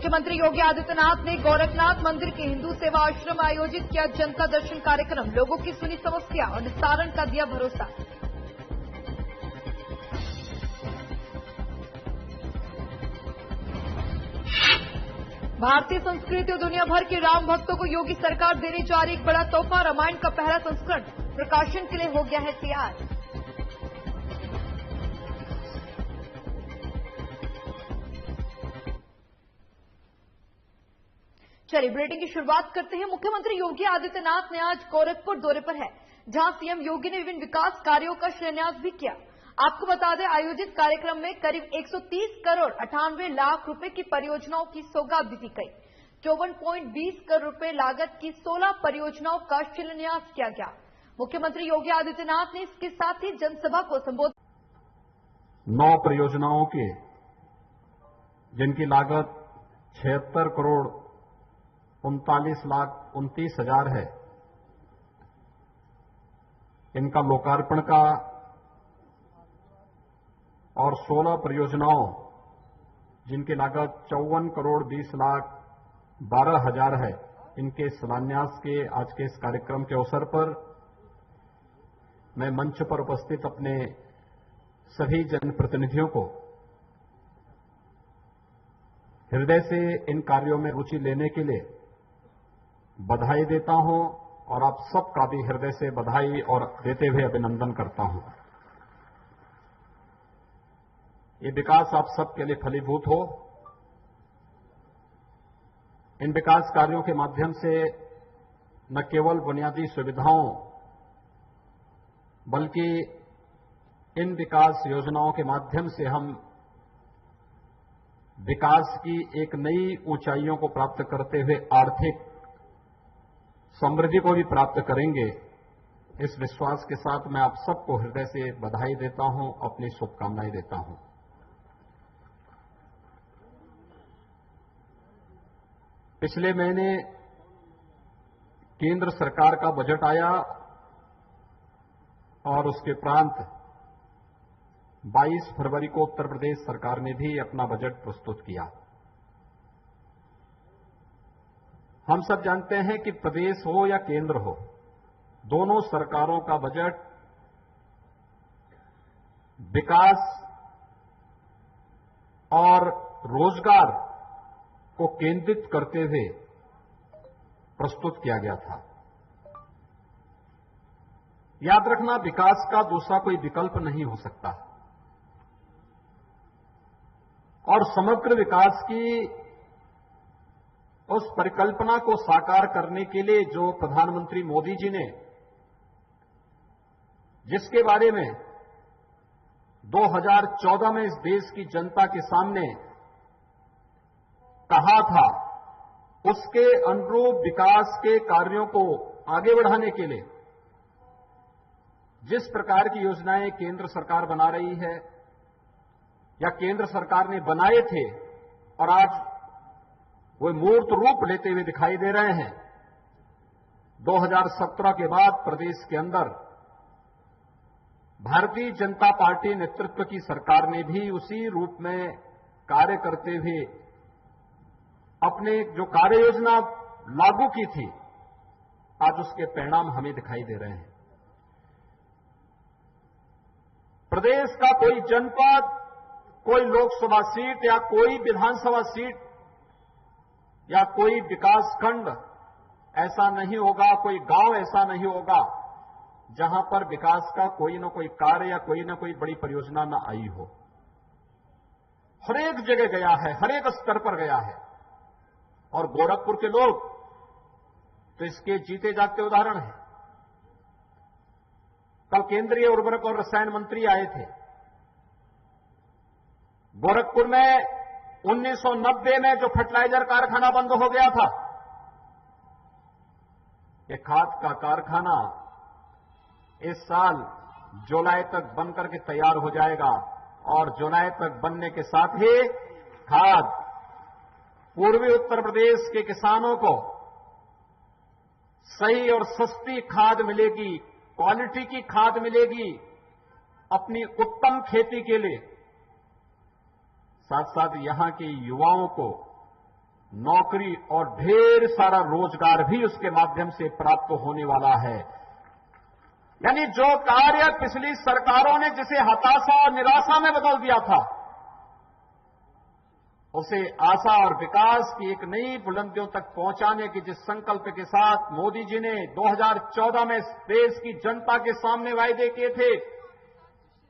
मुख्यमंत्री योगी आदित्यनाथ ने गोरखनाथ मंदिर के हिंदू सेवा आश्रम में आयोजित किया जनता दर्शन कार्यक्रम। लोगों की सुनी समस्या और निस्तारण का दिया भरोसा। भारतीय संस्कृति और दुनिया भर के राम भक्तों को योगी सरकार देने जा रही एक बड़ा तोहफा। रामायण का पहला संस्करण प्रकाशन के लिए हो गया है तैयार। चलिए बुलेटिन की शुरुआत करते हैं। मुख्यमंत्री योगी आदित्यनाथ ने आज गोरखपुर दौरे पर है, जहां सीएम योगी ने विभिन्न विकास कार्यों का शिलान्यास भी किया। आपको बता दें, आयोजित कार्यक्रम में करीब 130 करोड़ 98 लाख रुपए की परियोजनाओं की सौगात भी दी गई। 54.20 करोड़ रुपए लागत की 16 परियोजनाओं का शिलान्यास किया गया। मुख्यमंत्री योगी आदित्यनाथ ने इसके साथ ही जनसभा को संबोधित 9 परियोजनाओं के जिनकी लागत 76 करोड़ 39,29,000 है, इनका लोकार्पण का और 16 परियोजनाओं जिनकी लागत 54 करोड़ 20,12,000 है, इनके शिलान्यास के आज के इस कार्यक्रम के अवसर पर मैं मंच पर उपस्थित अपने सभी जनप्रतिनिधियों को हृदय से इन कार्यों में रुचि लेने के लिए बधाई देता हूं और आप सबका भी हृदय से बधाई और देते हुए अभिनंदन करता हूं। ये विकास आप सबके लिए फलीभूत हो। इन विकास कार्यों के माध्यम से न केवल बुनियादी सुविधाओं बल्कि इन विकास योजनाओं के माध्यम से हम विकास की एक नई ऊंचाइयों को प्राप्त करते हुए आर्थिक समृद्धि को भी प्राप्त करेंगे। इस विश्वास के साथ मैं आप सबको हृदय से बधाई देता हूं, अपनी शुभकामनाएं देता हूं। पिछले महीने केंद्र सरकार का बजट आया और उसके उपरांत 22 फरवरी को उत्तर प्रदेश सरकार ने भी अपना बजट प्रस्तुत किया। हम सब जानते हैं कि प्रदेश हो या केंद्र हो, दोनों सरकारों का बजट विकास और रोजगार को केंद्रित करते हुए प्रस्तुत किया गया था। याद रखना, विकास का दूसरा कोई विकल्प नहीं हो सकता और समग्र विकास की उस परिकल्पना को साकार करने के लिए जो प्रधानमंत्री मोदी जी ने, जिसके बारे में 2014 में इस देश की जनता के सामने कहा था, उसके अनुरूप विकास के कार्यों को आगे बढ़ाने के लिए जिस प्रकार की योजनाएं केंद्र सरकार बना रही है या केंद्र सरकार ने बनाए थे और आज वो मूर्त रूप लेते हुए दिखाई दे रहे हैं, 2017 के बाद प्रदेश के अंदर भारतीय जनता पार्टी नेतृत्व की सरकार ने भी उसी रूप में कार्य करते हुए अपने जो कार्य योजना लागू की थी, आज उसके परिणाम हमें दिखाई दे रहे हैं। प्रदेश का कोई जनपद, कोई लोकसभा सीट या कोई विधानसभा सीट या कोई विकास खंड ऐसा नहीं होगा, कोई गांव ऐसा नहीं होगा जहां पर विकास का कोई न कोई कार्य या कोई न कोई बड़ी परियोजना न आई हो। हर एक जगह गया है, हर एक स्तर पर गया है और गोरखपुर के लोग तो इसके जीते जागते उदाहरण हैं। कल केंद्रीय उर्वरक और रसायन मंत्री आए थे। गोरखपुर में 1990 में जो फर्टिलाइजर कारखाना बंद हो गया था, ये खाद का कारखाना इस साल जुलाई तक बनकर के तैयार हो जाएगा और जुलाई तक बनने के साथ ही खाद पूर्वी उत्तर प्रदेश के किसानों को सही और सस्ती खाद मिलेगी, क्वालिटी की खाद मिलेगी अपनी उत्तम खेती के लिए। साथ साथ यहां के युवाओं को नौकरी और ढेर सारा रोजगार भी उसके माध्यम से प्राप्त होने वाला है। यानी जो कार्य पिछली सरकारों ने जिसे हताशा और निराशा में बदल दिया था, उसे आशा और विकास की एक नई बुलंदियों तक पहुंचाने के जिस संकल्प के साथ मोदी जी ने 2014 में देश की जनता के सामने वायदे किए थे,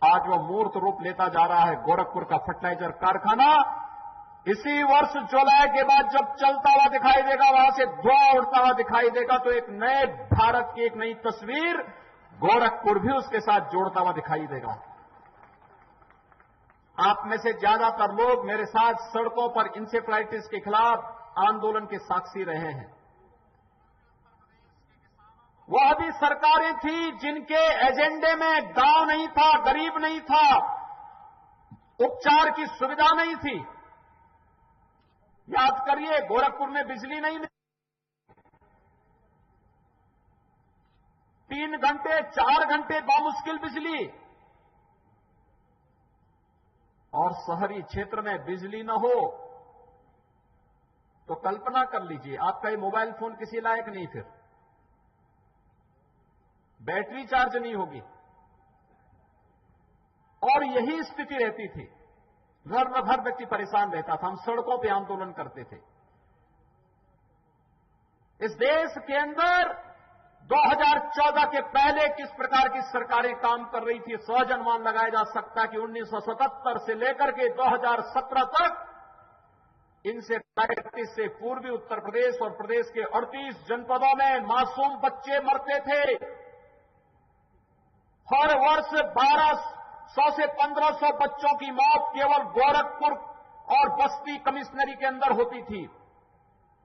आज वो मूर्त रूप लेता जा रहा है। गोरखपुर का फर्टिलाइजर कारखाना इसी वर्ष जुलाई के बाद जब चलता हुआ दिखाई देगा, वहां से धुआं उड़ता हुआ दिखाई देगा, तो एक नए भारत की एक नई तस्वीर गोरखपुर भी उसके साथ जोड़ता हुआ दिखाई देगा। आप में से ज्यादातर लोग मेरे साथ सड़कों पर इंसेफ्लाइटिस के खिलाफ आंदोलन के साक्षी रहे हैं। वह भी सरकारें थी जिनके एजेंडे में गांव नहीं था, गरीब नहीं था, उपचार की सुविधा नहीं थी। याद करिए, गोरखपुर में बिजली नहीं मिली, 3 घंटे 4 घंटे बामुश्किल बिजली, और शहरी क्षेत्र में बिजली न हो तो कल्पना कर लीजिए, आपका ये मोबाइल फोन किसी लायक नहीं, फिर बैटरी चार्ज नहीं होगी, और यही स्थिति रहती थी। घर में हर व्यक्ति परेशान रहता था। हम सड़कों पे आंदोलन करते थे। इस देश के अंदर 2014 के पहले किस प्रकार की सरकारें काम कर रही थी, सहज अनुमान लगाया जा सकता है कि 1977 से लेकर के 2017 तक इंसेफ्लाइटिस से पूर्वी उत्तर प्रदेश और प्रदेश के 38 जनपदों में मासूम बच्चे मरते थे। हर वर्ष 1200 से 1500 बच्चों की मौत केवल गोरखपुर और बस्ती कमिश्नरी के अंदर होती थी,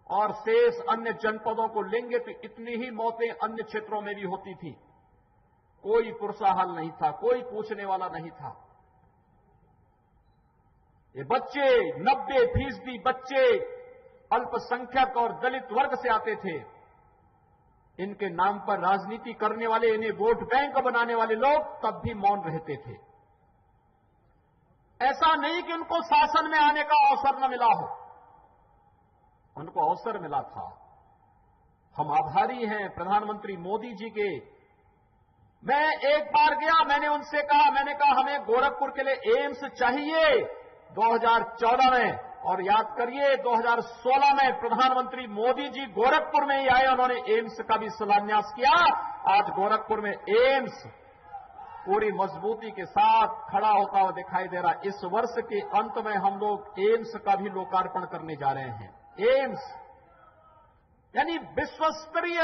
और शेष अन्य जनपदों को लेंगे तो इतनी ही मौतें अन्य क्षेत्रों में भी होती थी। कोई पुरसाहल नहीं था, कोई पूछने वाला नहीं था। ये बच्चे 90% बच्चे अल्पसंख्यक और दलित वर्ग से आते थे। इनके नाम पर राजनीति करने वाले, इन्हें वोट बैंक बनाने वाले लोग तब भी मौन रहते थे। ऐसा नहीं कि उनको शासन में आने का अवसर न मिला हो, उनको अवसर मिला था। हम आभारी हैं प्रधानमंत्री मोदी जी के। मैं एक बार गया, मैंने उनसे कहा, हमें गोरखपुर के लिए एम्स चाहिए 2014 में, और याद करिए 2016 में प्रधानमंत्री मोदी जी गोरखपुर में ही आए, उन्होंने एम्स का भी शिलान्यास किया। आज गोरखपुर में एम्स पूरी मजबूती के साथ खड़ा होता हुआ दिखाई दे रहा। इस वर्ष के अंत में हम लोग एम्स का भी लोकार्पण करने जा रहे हैं। एम्स यानी विश्व स्तरीय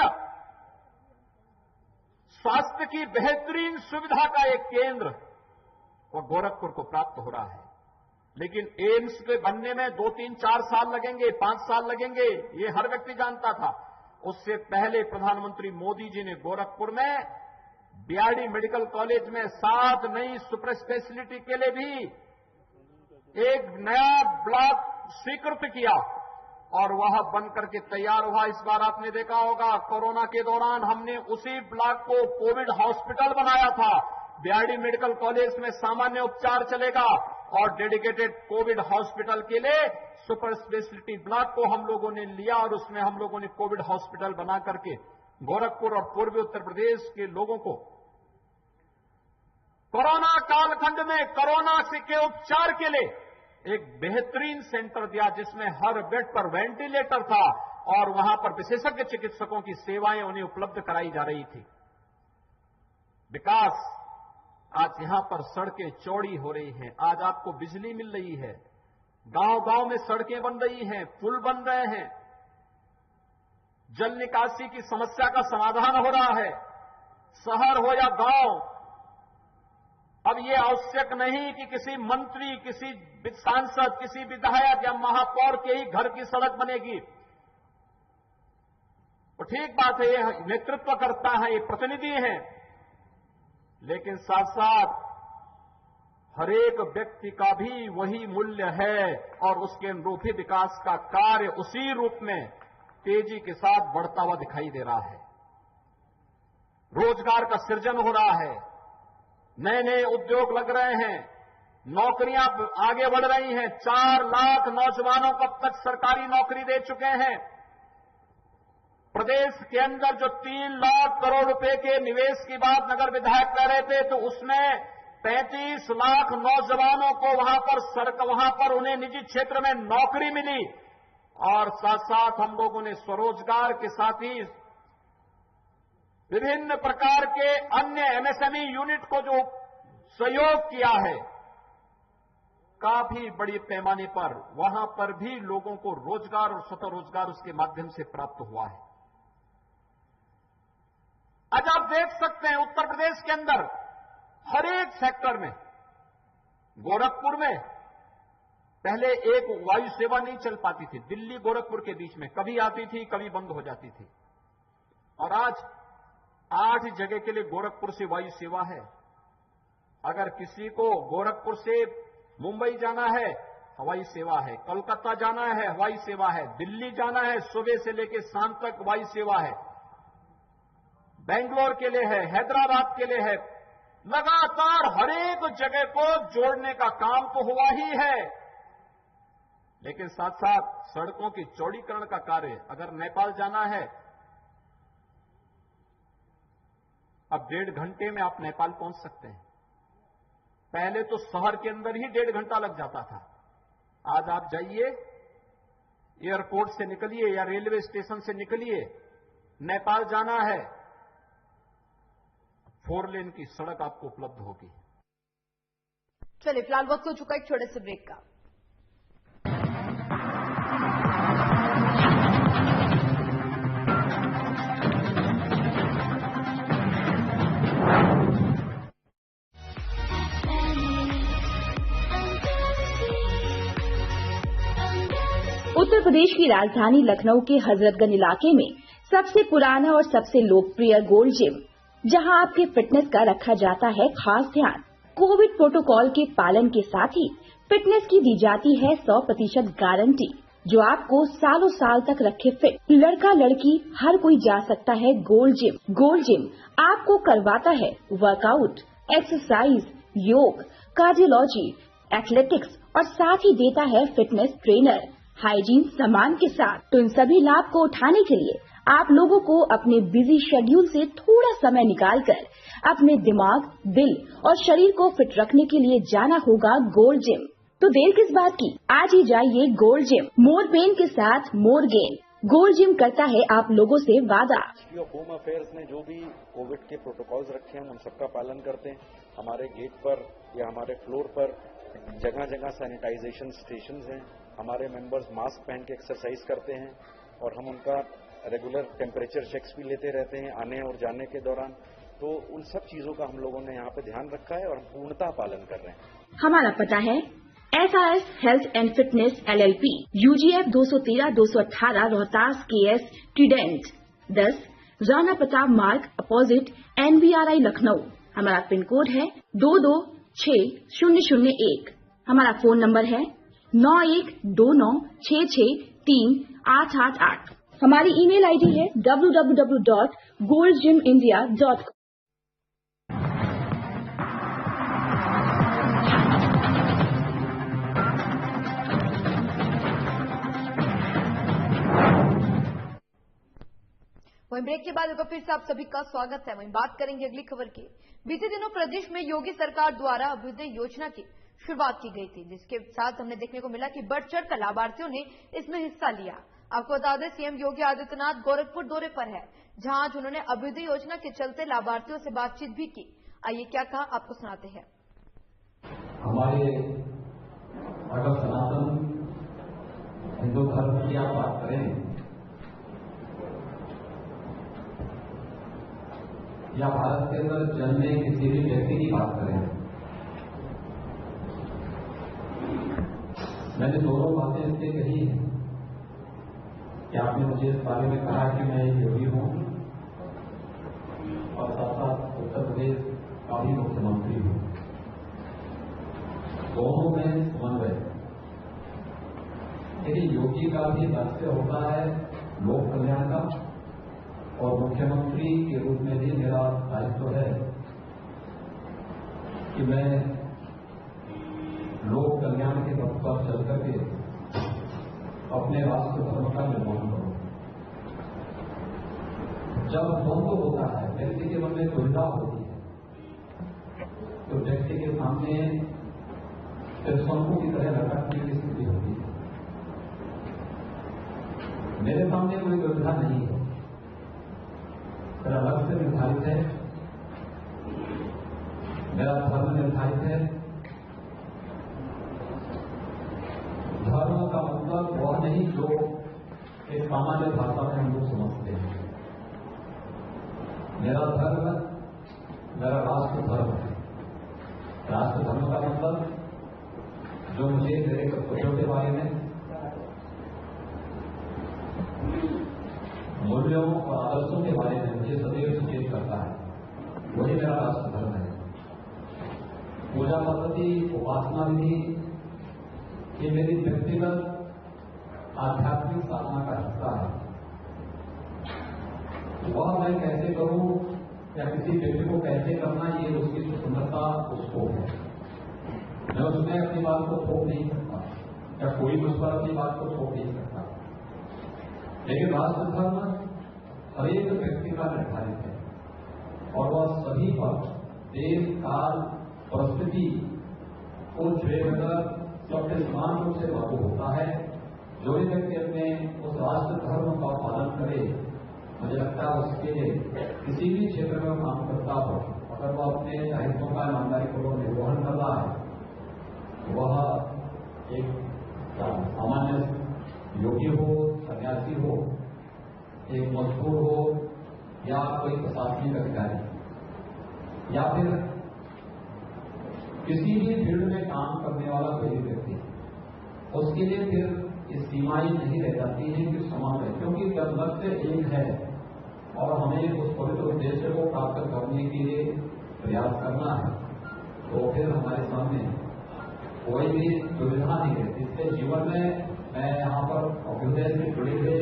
स्वास्थ्य की बेहतरीन सुविधा का एक केंद्र, वो गोरखपुर को प्राप्त हो रहा है। लेकिन एम्स के बनने में 2, 3, 4 साल लगेंगे, 5 साल लगेंगे, ये हर व्यक्ति जानता था। उससे पहले प्रधानमंत्री मोदी जी ने गोरखपुर में बीआरडी मेडिकल कॉलेज में 7 नई सुपर स्पेशलिटी के लिए भी एक नया ब्लॉक स्वीकृत किया, और वह बनकर के तैयार हुआ। इस बार आपने देखा होगा, कोरोना के दौरान हमने उसी ब्लॉक को कोविड हॉस्पिटल बनाया था। बीआरडी मेडिकल कॉलेज में सामान्य उपचार चलेगा, और डेडिकेटेड कोविड हॉस्पिटल के लिए सुपर स्पेशलिटी ब्लॉक को हम लोगों ने लिया, और उसमें हम लोगों ने कोविड हॉस्पिटल बना करके गोरखपुर और पूर्वी उत्तर प्रदेश के लोगों को कोरोना कालखंड में कोरोना के उपचार के लिए एक बेहतरीन सेंटर दिया, जिसमें हर बेड पर वेंटिलेटर था, और वहां पर विशेषज्ञ चिकित्सकों की सेवाएं उन्हें उपलब्ध कराई जा रही थी। विकास, आज यहां पर सड़कें चौड़ी हो रही हैं, आज आपको बिजली मिल रही है, गांव-गांव में सड़कें बन रही हैं, पुल बन रहे हैं, जल निकासी की समस्या का समाधान हो रहा है। शहर हो या गांव, अब ये आवश्यक नहीं कि किसी मंत्री, किसी सांसद, किसी विधायक या महापौर के ही घर की सड़क बनेगी। तो ठीक बात है, ये नेतृत्व करता है, ये प्रतिनिधि हैं, लेकिन साथ साथ हरेक व्यक्ति का भी वही मूल्य है, और उसके अनुरूप ही विकास का कार्य उसी रूप में तेजी के साथ बढ़ता हुआ दिखाई दे रहा है। रोजगार का सृजन हो रहा है, नए नए उद्योग लग रहे हैं, नौकरियां आगे बढ़ रही हैं। 4 लाख नौजवानों को अब तक सरकारी नौकरी दे चुके हैं। प्रदेश के अंदर जो 3 लाख करोड़ रुपए के निवेश की बात नगर विधायक कर रहे थे, तो उसमें 35 लाख नौजवानों को वहां पर उन्हें निजी क्षेत्र में नौकरी मिली। और साथ साथ हम लोगों ने स्वरोजगार के साथ ही विभिन्न प्रकार के अन्य एमएसएमई यूनिट को जो सहयोग किया है, काफी बड़ी पैमाने पर वहां पर भी लोगों को रोजगार और स्वतः रोजगार उसके माध्यम से प्राप्त हुआ है। आज आप देख सकते हैं उत्तर प्रदेश के अंदर हर एक सेक्टर में, गोरखपुर में पहले एक वायु सेवा नहीं चल पाती थी, दिल्ली गोरखपुर के बीच में कभी आती थी कभी बंद हो जाती थी, और आज 8 जगह के लिए गोरखपुर से वायु सेवा है। अगर किसी को गोरखपुर से मुंबई जाना है, हवाई सेवा है, कोलकाता जाना है, हवाई सेवा है, दिल्ली जाना है, सुबह से लेकर शाम तक वायु सेवा है, बेंगलोर के लिए है, हैदराबाद के लिए है। लगातार हर एक जगह को जोड़ने का काम तो हुआ ही है, लेकिन साथ साथ सड़कों की चौड़ीकरण का कार्य, अगर नेपाल जाना है, अब 1.5 घंटे में आप नेपाल पहुंच सकते हैं। पहले तो शहर के अंदर ही 1.5 घंटा लग जाता था। आज आप जाइए, एयरपोर्ट से निकलिए या रेलवे स्टेशन से निकलिए, नेपाल जाना है, 4 लेन की सड़क आपको उपलब्ध होगी। चलिए फिलहाल वक्त हो चुका है एक छोटे से ब्रेक का। उत्तर प्रदेश की राजधानी लखनऊ के हजरतगंज इलाके में सबसे पुराना और सबसे लोकप्रिय गोल्ड जिम, जहां आपके फिटनेस का रखा जाता है खास ध्यान। कोविड प्रोटोकॉल के पालन के साथ ही फिटनेस की दी जाती है 100% गारंटी, जो आपको सालों साल तक रखे फिट। लड़का लड़की हर कोई जा सकता है गोल्ड जिम। गोल्ड जिम आपको करवाता है वर्कआउट, एक्सरसाइज, योग, कार्डियोलॉजी, एथलेटिक्स और साथ ही देता है फिटनेस ट्रेनर हाइजीन सामान के साथ। तो इन सभी लाभ को उठाने के लिए आप लोगों को अपने बिजी शेड्यूल से थोड़ा समय निकालकर अपने दिमाग, दिल और शरीर को फिट रखने के लिए जाना होगा गोल्ड जिम। तो देर किस बात की, आज ही जाइए गोल्ड जिम। मोर पेन के साथ मोर गेन। गोल्ड जिम करता है आप लोगों से वादा। मिनिस्ट्री ऑफ होम अफेयर्स ने जो भी कोविड के प्रोटोकॉल्स रखे हैं, हम उन सबका पालन करते हैं। हमारे गेट पर या हमारे फ्लोर पर जगह जगह सैनिटाइजेशन स्टेशंस हैं। हमारे मेंबर्स मास्क पहन के एक्सरसाइज करते हैं और हम उनका रेगुलर टेम्परेचर चेक्स भी लेते रहते हैं आने और जाने के दौरान। तो उन सब चीजों का हम लोगों ने यहाँ पे ध्यान रखा है और हम पूर्णतः पालन कर रहे हैं। हमारा पता है SRS health and fitness LLP, UGF 213-218 Rohtas KS Trident 10 Rana Pratap मार्ग अपोजिट NVRI लखनऊ। हमारा पिन कोड है 226001। हमारा फोन नंबर है 9129663888। हमारी ईमेल ID है www.goldgymindia.com। वहीं ब्रेक के बाद एक बार फिर से आप सभी का स्वागत है। वहीं बात करेंगे अगली खबर की। बीते दिनों प्रदेश में योगी सरकार द्वारा अभ्युदय योजना की शुरुआत की गई थी, जिसके साथ हमने देखने को मिला कि बढ़ चढ़कर लाभार्थियों ने इसमें हिस्सा लिया। आपको बता दें, सीएम योगी आदित्यनाथ गोरखपुर दौरे पर है, जहां आज उन्होंने अभ्युदय योजना के चलते लाभार्थियों से बातचीत भी की। आइए क्या कहा आपको सुनाते हैं। हमारे अगर सनातन हिंदू धर्म की आप बात करें या भारत के अंदर जन्मे किसी भी व्यक्ति की बात करें, मैंने दोनों बातें इसलिए कही है कि आपने मुझे इस बारे में कहा कि मैं एक योगी हूं और साथ साथ उत्तर प्रदेश का भी मुख्यमंत्री हूं। दोनों में समन्वय। लेकिन योगी का भी लक्ष्य होता है लोक कल्याण का, और मुख्यमंत्री के रूप में भी मेरा दायित्व है कि मैं नए राष्ट्र धर्म का निर्माण करो। जब द्वंद्व होता है, व्यक्ति के मन में दुविधा होती है, तो व्यक्ति के सामने शंकु की तरह लटकने की स्थिति होती है। मेरे सामने कोई दुविधा नहीं है, मेरा लक्ष्य निर्धारित है, मेरा धर्म निर्धारित है। धर्म का मतलब वह नहीं जो एक सामान्य भाषा में हम लोग समझते हैं। मेरा धर्म मेरा राष्ट्र धर्म है। राष्ट्र धर्म का मतलब जो मुझे मेरे कर्तव्यों के बारे में, मूल्यों और आदर्शों के बारे में मुझे सदैव सचेत करता है, वही मेरा राष्ट्र धर्म है। पूजा पद्धति, उपासना विधि, ये मेरी व्यक्तिगत आध्यात्मिक साधना का हिस्सा है। वह मैं कैसे करूं या किसी व्यक्ति को कैसे करना, ये उसकी स्वतंत्रता उसको है। मैं उसमें अपनी बात को थोप नहीं सकता या कोई मुझ पर अपनी बात को थोप नहीं सकता। लेकिन राष्ट्र धर्म हर एक व्यक्ति का निर्धारित है और वह सभी पर देश, काल, परिस्थिति को छुएकर सबके समान रूप से लागू होता है। जो भी व्यक्ति अपने उस राष्ट्र धर्म का पालन करे, मुझे लगता है उसके लिए किसी भी क्षेत्र में काम करता हो, अगर वह अपने दायित्वों का ईमानदारी पूर्वक निर्वहन कर रहा है, वह एक सामान्य योगी हो, सन्यासी हो, एक मजदूर हो या कोई प्रशासनिक अधिकारी या फिर किसी भी फील्ड में काम करने वाला कोई व्यक्ति, उसके लिए फिर ये सीमाएं नहीं रह जाती हैं कि समान है। क्योंकि जब लक्ष्य एक है और हमें उस पवित्र उद्देश्य को प्राप्त करने के लिए प्रयास करना है, तो फिर हमारे सामने कोई भी दुविधा नहीं रहती। इससे जीवन में मैं यहाँ पर अभ्युदय से जुड़े हुए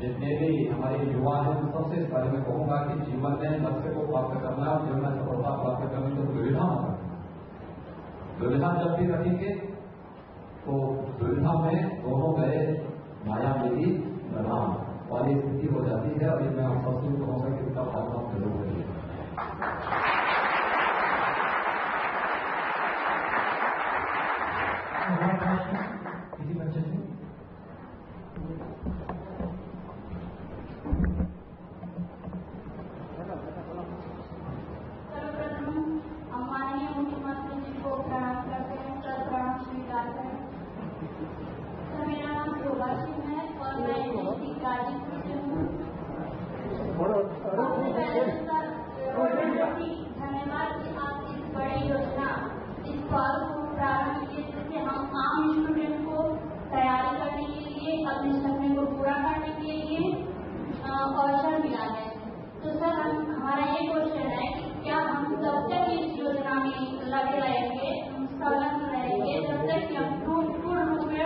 जितने भी हमारे युवा हैं, उन सबसे इस बारे में कहूंगा कि जीवन में लक्ष्य को प्राप्त करना और जीवन में सफलता प्राप्त करने की दुविधा होना। दुविधा जब भी रखेंगे तो दुविधा में दोनों गए माया मेरी राम वाली स्थिति हो जाती है। और मैं आप सबसे कहूँगा कि इसका भावना जरूर करिए। किसी बच्चे से धन्यवाद कि आप इस बड़ी योजना, इस पहल को प्रारंभ किए, जिससे हम आम स्टूडेंट को तैयारी करने के लिए, अपने सपने को पूरा करने के लिए अवसर मिला है। तो सर, हमारा ये क्वेश्चन है कि क्या हम तब तक इस योजना में लगे रहेंगे, संलग्न रहेंगे, जब तक कि हम पूर्ण रूप में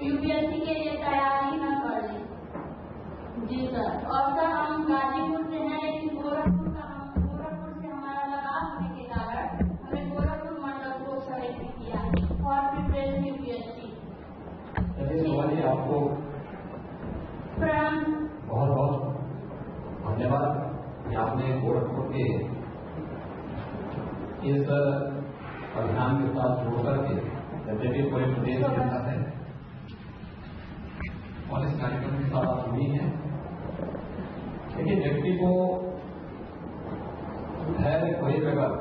यूपीएससी के लिए तैयारी न कर लें? जी सर। और सर, हम गाजीपुर से हैं, लेकिन गोरखपुर से हमारा लगाव होने के कारण हमने गोरखपुर मंडल को सेलेक्ट किया और प्रिपरेशन यूपीएससी। आपको प्रणाम। बहुत बहुत धन्यवाद कि आपने गोरखपुर के इस अभियान के साथ जुड़ करके जैसे भी पूरे प्रदेश के अंदर है और इस कार्यक्रम के साथ आप जुड़ी हैं। देखिए, व्यक्ति को धैर्य खोए बगैर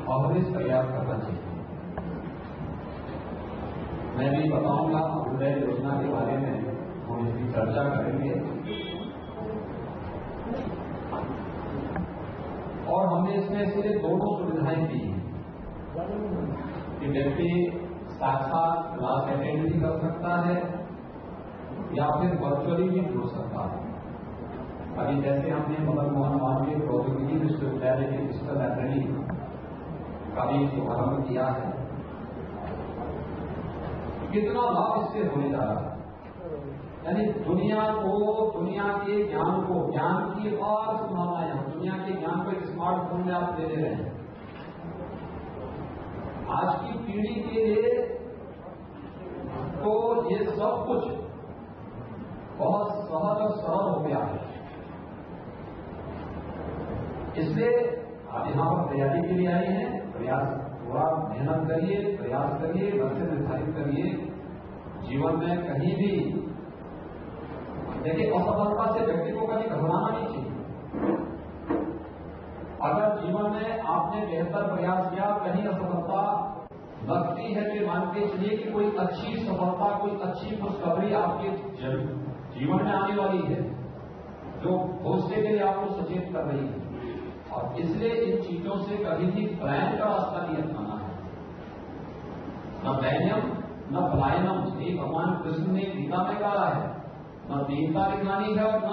अवधि प्रयास करना चाहिए। मैं भी बताऊंगा अभ्युदय योजना के बारे में, हम इसकी चर्चा करेंगे। और हमने इसमें इसलिए दोनों सुविधाएं की कि व्यक्ति साक्षात क्लास अटेंड भी कर सकता है या फिर वर्चुअली भी जुड़ सकता है। अभी जैसे हमने मदन मोहन मालवीय प्रौद्योगिकी विश्वविद्यालय की डिजिटल लाइब्रेरी का भी शुभारंभ किया है। कितना लाभ इससे होने जा रहा है, यानी दुनिया को, दुनिया के ज्ञान को, ज्ञान की और संभावनाएं, दुनिया के ज्ञान को एक स्मार्टफोन में आप दे रहे हैं। आज की पीढ़ी के लिए तो ये सब कुछ बहुत सहज और सरल हो गया है। इसलिए आप यहाँ पर तैयारी के लिए आए हैं, प्रयास पूरा मेहनत करिए, प्रयास करिए, लक्ष्य निर्धारित करिए। जीवन में कहीं भी देखिए असफलता से व्यक्ति को कभी घबराना नहीं चाहिए। अगर जीवन में आपने बेहतर प्रयास किया, कहीं असफलता लगती है तो मान के चलिए कि कोई अच्छी सफलता, कोई अच्छी खुशखबरी आपके जीवन में आने वाली है, जो भविष्य के लिए आपको सचेत कर रही है। और इसलिए इन चीजों से कभी भी प्लान का रास्ता नहीं अपनाना है। न दैन्यम न पलायनम, ये भगवान कृष्ण ने गीता में कहा है। न दीनता दिखानी है और न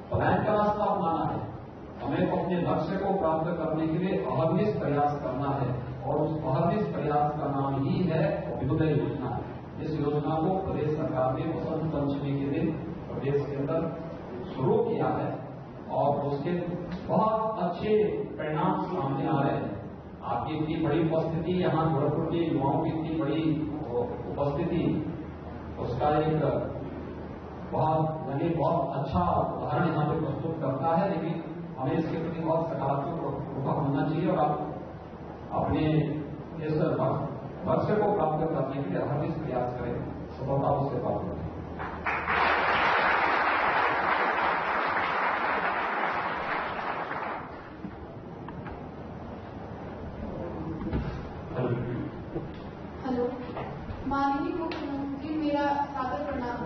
प्लान का रास्ता अपनाना है। हमें अपने लक्ष्य को प्राप्त करने के लिए अहर्निश प्रयास करना है, और उस अहर्निश प्रयास का नाम ही है अभ्युदय योजना। इस योजना को प्रदेश सरकार ने वसंत पंचमी के दिन प्रदेश के अंदर शुरू किया है, और उसके बहुत अच्छे परिणाम सामने आ रहे हैं। आपकी इतनी बड़ी उपस्थिति, यहाँ गोरखपुर के युवाओं की इतनी बड़ी उपस्थिति, उसका एक बहुत अच्छा उदाहरण यहाँ पे प्रस्तुत करता है। लेकिन हमें इसके प्रति बहुत सकारात्मक रूप होना चाहिए, और आप अपने इस लक्ष्य को प्राप्त करने के लिए हर प्रयास करें, सफलता उससे प्राप्त करें। हेलो, माननीय मुख्यमंत्री, मेरा सादर प्रणाम।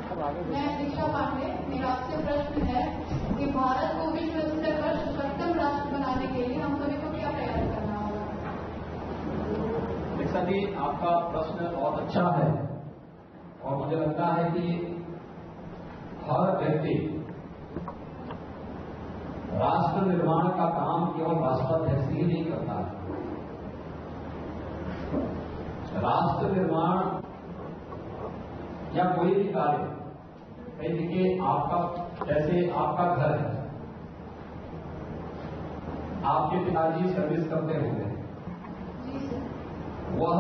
मैं दीक्षा पांडे। मेरा आपसे प्रश्न है कि भारत को विश्व स्तर पर सशक्त राष्ट्र बनाने के लिए हम सभी को क्या प्रयास करना होगा? दीक्षा जी, आपका प्रश्न बहुत अच्छा है, और मुझे लगता है कि हर व्यक्ति राष्ट्र निर्माण का काम केवल राष्ट्राध्यक्ष ही नहीं करता है। राष्ट्र निर्माण या कोई भी कार्य, देखिए आपका, जैसे आपका घर है, आपके पिताजी सर्विस करते होंगे, वह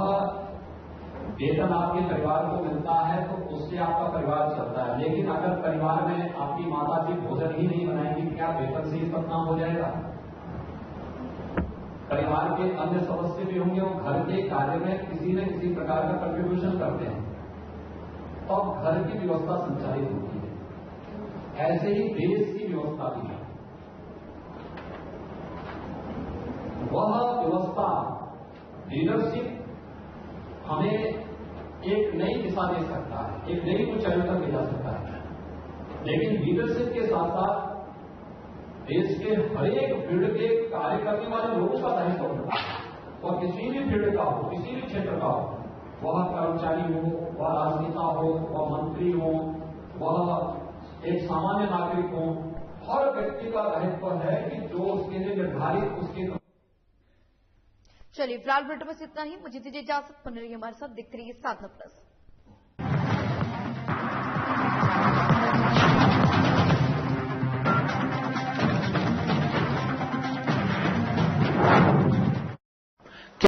वेतन आपके परिवार को मिलता है तो उससे आपका परिवार चलता है। लेकिन अगर परिवार में आपकी माता जी भोजन ही नहीं बनाएंगी, क्या वेतन से ही सब काम हो जाएगा? परिवार के अन्य सदस्य भी होंगे, वो घर के कार्य में किसी न किसी प्रकार का कंट्रीब्यूशन करते हैं, तब घर की व्यवस्था संचालित होती है। ऐसे ही देश की व्यवस्था भी है। वह व्यवस्था, लीडरशिप हमें एक नई दिशा दे सकता है, एक नई ऊंचाई तक ले जा सकता है। लेकिन लीडरशिप के साथ साथ देश के हरेक फील्ड के कार्य करने वाले लोगों का दायित्व होता है। वह किसी भी फील्ड का हो, किसी भी क्षेत्र का हो, वह कर्मचारी हो, वह राजनेता हो, वह मंत्री हो, वह एक सामान्य नागरिक हो, हर व्यक्ति का दायित्व है कि जो उसके लिए निर्धारित उसके। चलिए फिलहाल बुलेटिन में इतना ही। मुझे दीजिए इजाजत। बने रहिए हमारे साथ, देखते रहिए साधना प्लस।